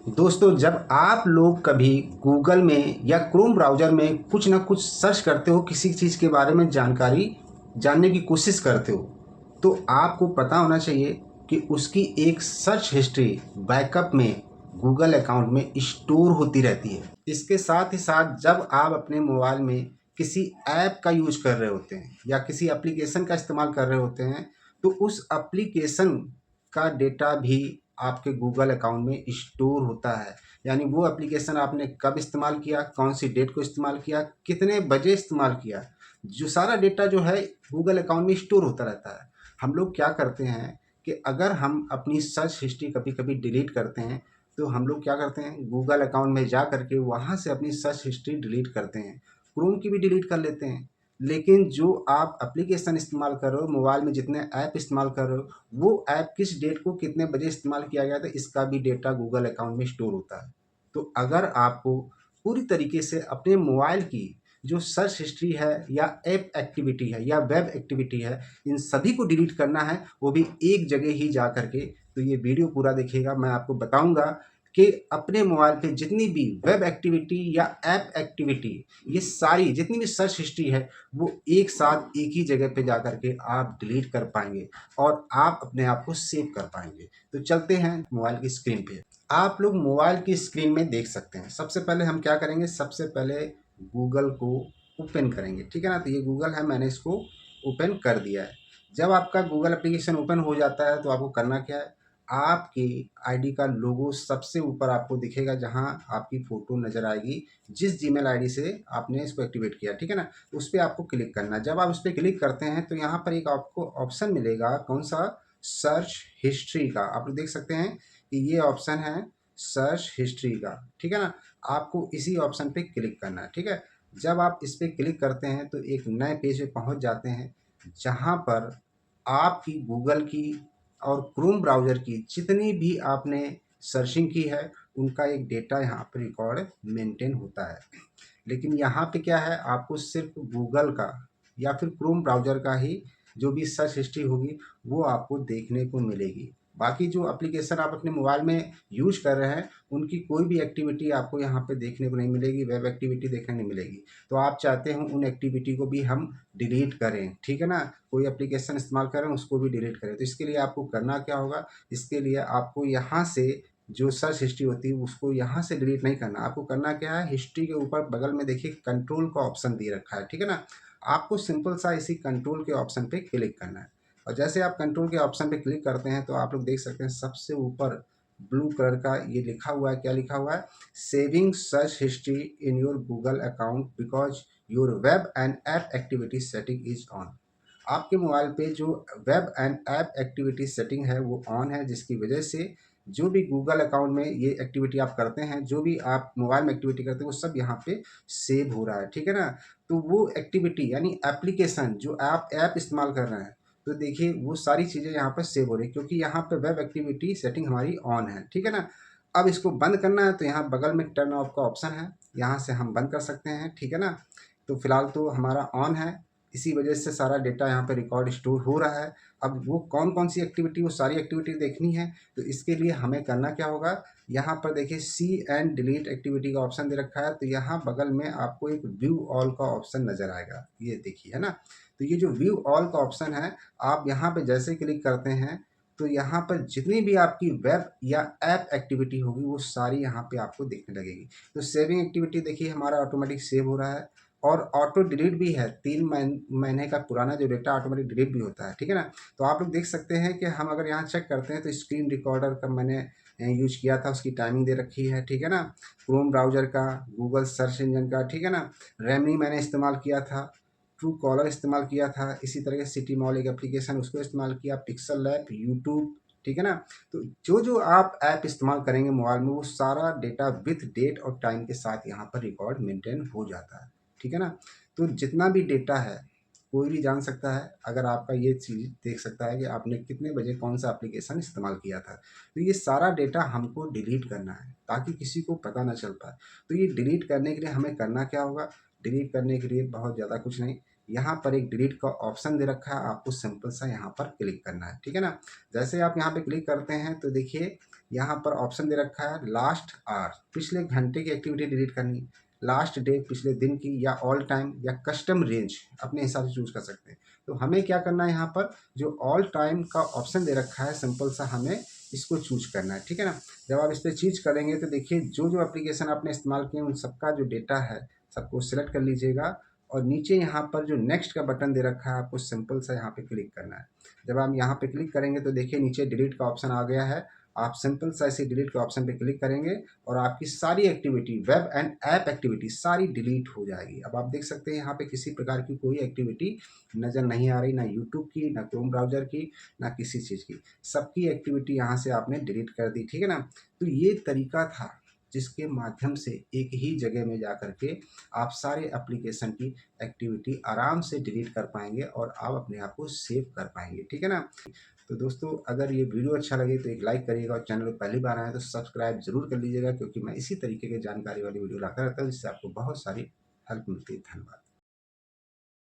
दोस्तों, जब आप लोग कभी गूगल में या क्रोम ब्राउज़र में कुछ ना कुछ सर्च करते हो, किसी चीज़ के बारे में जानकारी जानने की कोशिश करते हो, तो आपको पता होना चाहिए कि उसकी एक सर्च हिस्ट्री बैकअप में गूगल अकाउंट में स्टोर होती रहती है। इसके साथ ही साथ जब आप अपने मोबाइल में किसी ऐप का यूज़ कर रहे होते हैं या किसी एप्लीकेशन का इस्तेमाल कर रहे होते हैं, तो उस एप्लीकेशन का डेटा भी आपके गूगल अकाउंट में स्टोर होता है। यानी वो एप्लीकेशन आपने कब इस्तेमाल किया, कौन सी डेट को इस्तेमाल किया, कितने बजे इस्तेमाल किया, जो सारा डेटा जो है गूगल अकाउंट में स्टोर होता रहता है। हम लोग क्या करते हैं कि अगर हम अपनी सर्च हिस्ट्री कभी कभी डिलीट करते हैं, तो हम लोग क्या करते हैं, गूगल अकाउंट में जा करके वहाँ से अपनी सर्च हिस्ट्री डिलीट करते हैं। क्रोम की भी डिलीट कर लेते हैं। लेकिन जो आप एप्लीकेशन इस्तेमाल कर रहे हो, मोबाइल में जितने ऐप इस्तेमाल कर रहे हो, वो ऐप किस डेट को कितने बजे इस्तेमाल किया गया था, इसका भी डेटा गूगल अकाउंट में स्टोर होता है। तो अगर आपको पूरी तरीके से अपने मोबाइल की जो सर्च हिस्ट्री है या ऐप एक्टिविटी है या वेब एक्टिविटी है, इन सभी को डिलीट करना है, वो भी एक जगह ही जा करके, तो ये वीडियो पूरा देखिएगा। मैं आपको बताऊंगा कि अपने मोबाइल पे जितनी भी वेब एक्टिविटी या ऐप एक्टिविटी, ये सारी जितनी भी सर्च हिस्ट्री है, वो एक साथ एक ही जगह पे जा करके आप डिलीट कर पाएंगे और आप अपने आप को सेव कर पाएंगे। तो चलते हैं मोबाइल की स्क्रीन पे। आप लोग मोबाइल की स्क्रीन में देख सकते हैं। सबसे पहले हम क्या करेंगे, सबसे पहले गूगल को ओपन करेंगे, ठीक है ना। तो ये गूगल है, मैंने इसको ओपन कर दिया है। जब आपका गूगल एप्लीकेशन ओपन हो जाता है तो आपको करना क्या है, आपकी आईडी का लोगो सबसे ऊपर आपको दिखेगा, जहां आपकी फ़ोटो नज़र आएगी, जिस जीमेल आईडी से आपने इसको एक्टिवेट किया, ठीक है ना। उस पर आपको क्लिक करना है। जब आप उस पर क्लिक करते हैं तो यहाँ पर एक आपको ऑप्शन मिलेगा, कौन सा, सर्च हिस्ट्री का। आप लोग देख सकते हैं कि ये ऑप्शन है सर्च हिस्ट्री का, ठीक है ना। आपको इसी ऑप्शन पे क्लिक करना है, ठीक है। जब आप इस पे क्लिक करते हैं तो एक नए पेज पे पहुंच जाते हैं, जहां पर आपकी गूगल की और क्रोम ब्राउज़र की जितनी भी आपने सर्चिंग की है, उनका एक डेटा यहाँ पर रिकॉर्ड मेंटेन होता है। लेकिन यहाँ पे क्या है, आपको सिर्फ गूगल का या फिर क्रोम ब्राउज़र का ही जो भी सर्च हिस्ट्री होगी, वो आपको देखने को मिलेगी। बाकी जो एप्लीकेशन आप अपने मोबाइल में यूज कर रहे हैं, उनकी कोई भी एक्टिविटी आपको यहाँ पे देखने को नहीं मिलेगी, वेब एक्टिविटी देखने नहीं मिलेगी। तो आप चाहते हो उन एक्टिविटी को भी हम डिलीट करें, ठीक है ना। कोई एप्लीकेशन इस्तेमाल करें, उसको भी डिलीट करें। तो इसके लिए आपको करना क्या होगा, इसके लिए आपको यहाँ से जो सर्च हिस्ट्री होती है उसको यहाँ से डिलीट नहीं करना। आपको करना क्या है, हिस्ट्री के ऊपर बगल में देखिए कंट्रोल का ऑप्शन दे रखा है, ठीक है ना। आपको सिंपल सा इसी कंट्रोल के ऑप्शन पे क्लिक करना है। और जैसे आप कंट्रोल के ऑप्शन पे क्लिक करते हैं तो आप लोग देख सकते हैं सबसे ऊपर ब्लू कलर का ये लिखा हुआ है। क्या लिखा हुआ है, saving search history in your Google account because your web and app activity setting is on. आपके मोबाइल पे जो web and app activity setting है वो ऑन है, जिसकी वजह से जो भी गूगल अकाउंट में ये एक्टिविटी आप करते हैं, जो भी आप मोबाइल में एक्टिविटी करते हैं, वो सब यहाँ पे सेव हो रहा है, ठीक है ना। तो वो एक्टिविटी यानी एप्लीकेशन जो आप ऐप इस्तेमाल कर रहे हैं, तो देखिए वो सारी चीज़ें यहाँ पर सेव हो रही है, क्योंकि यहाँ पे वेब एक्टिविटी सेटिंग हमारी ऑन है, ठीक है ना। अब इसको बंद करना है तो यहाँ बगल में टर्न ऑफ का ऑप्शन है, यहाँ से हम बंद कर सकते हैं, ठीक है ना। तो फिलहाल तो हमारा ऑन है, इसी वजह से सारा डेटा यहाँ पे रिकॉर्ड स्टोर हो रहा है। अब वो कौन कौन सी एक्टिविटी, वो सारी एक्टिविटी देखनी है, तो इसके लिए हमें करना क्या होगा, यहाँ पर देखिए सी एंड डिलीट एक्टिविटी का ऑप्शन दे रखा है, तो यहाँ बगल में आपको एक व्यू ऑल का ऑप्शन नज़र आएगा, ये देखिए, है ना। तो ये जो व्यू ऑल का ऑप्शन है, आप यहाँ पे जैसे क्लिक करते हैं तो यहाँ पर जितनी भी आपकी वेब या ऐप एक्टिविटी होगी वो सारी यहाँ पे आपको दिखने लगेगी। तो सेविंग एक्टिविटी देखिए हमारा ऑटोमेटिक सेव हो रहा है, और ऑटो डिलीट भी है, 3 महीने का पुराना जो डेटा ऑटोमेटिक डिलीट भी होता है, ठीक है ना। तो आप लोग देख सकते हैं कि हम अगर यहाँ चेक करते हैं तो स्क्रीन रिकॉर्डर का मैंने यूज किया था, उसकी टाइमिंग दे रखी है, ठीक है ना। क्रोम ब्राउज़र का, गूगल सर्च इंजन का, ठीक है ना। रेमनी मैंने इस्तेमाल किया था, ट्रू कॉलर इस्तेमाल किया था, इसी तरह के सिटी मॉल एक एप्लीकेशन उसको इस्तेमाल किया, पिक्सल लैब, यूट्यूब, ठीक है ना। तो जो जो आप ऐप इस्तेमाल करेंगे मोबाइल में, वो सारा डेटा विथ डेट और टाइम के साथ यहाँ पर रिकॉर्ड मेंटेन हो जाता है, ठीक है ना। तो जितना भी डेटा है कोई भी जान सकता है, अगर आपका ये चीज़ देख सकता है कि आपने कितने बजे कौन सा एप्लीकेशन इस्तेमाल किया था। तो ये सारा डेटा हमको डिलीट करना है ताकि किसी को पता ना चल पाए। तो ये डिलीट करने के लिए हमें करना क्या होगा, डिलीट करने के लिए बहुत ज़्यादा कुछ नहीं, यहाँ पर एक डिलीट का ऑप्शन दे रखा है, आपको सिंपल सा यहाँ पर क्लिक करना है, ठीक है ना। जैसे आप यहाँ पे क्लिक करते हैं तो देखिए यहाँ पर ऑप्शन दे रखा है लास्ट आवर, पिछले घंटे की एक्टिविटी डिलीट करनी, लास्ट डे पिछले दिन की, या ऑल टाइम, या कस्टम रेंज, अपने हिसाब से चूज कर सकते हैं। तो हमें क्या करना है, यहाँ पर जो ऑल टाइम का ऑप्शन दे रखा है सिंपल सा, हमें इसको चूज करना है, ठीक है ना। जब आप इस पर चीज करेंगे तो देखिए जो जो एप्लीकेशन आपने इस्तेमाल किए उन सबका जो डेटा है सबको सिलेक्ट कर लीजिएगा, और नीचे यहाँ पर जो नेक्स्ट का बटन दे रखा है आपको सिंपल सा यहाँ पे क्लिक करना है। जब आप यहाँ पे क्लिक करेंगे तो देखिए नीचे डिलीट का ऑप्शन आ गया है, आप सिंपल सा इसे डिलीट के ऑप्शन पे क्लिक करेंगे और आपकी सारी activity, web and app activity सारी डिलीट हो जाएगी। अब आप देख सकते हैं यहाँ पे किसी प्रकार की कोई एक्टिविटी नज़र नहीं आ रही, ना यूट्यूब की, ना क्रोम ब्राउज़र की, ना किसी चीज़ की, सबकी एक्टिविटी यहाँ से आपने डिलीट कर दी, ठीक है ना। तो ये तरीका था जिसके माध्यम से एक ही जगह में जा कर के आप सारे एप्लीकेशन की एक्टिविटी आराम से डिलीट कर पाएंगे और आप अपने आप को सेव कर पाएंगे, ठीक है ना। तो दोस्तों अगर ये वीडियो अच्छा लगे तो एक लाइक करिएगा, और चैनल पर पहली बार आए तो सब्सक्राइब जरूर कर लीजिएगा, क्योंकि मैं इसी तरीके के जानकारी वाली वीडियो लाता रहता हूँ जिससे आपको बहुत सारी हेल्प मिलती है। धन्यवाद।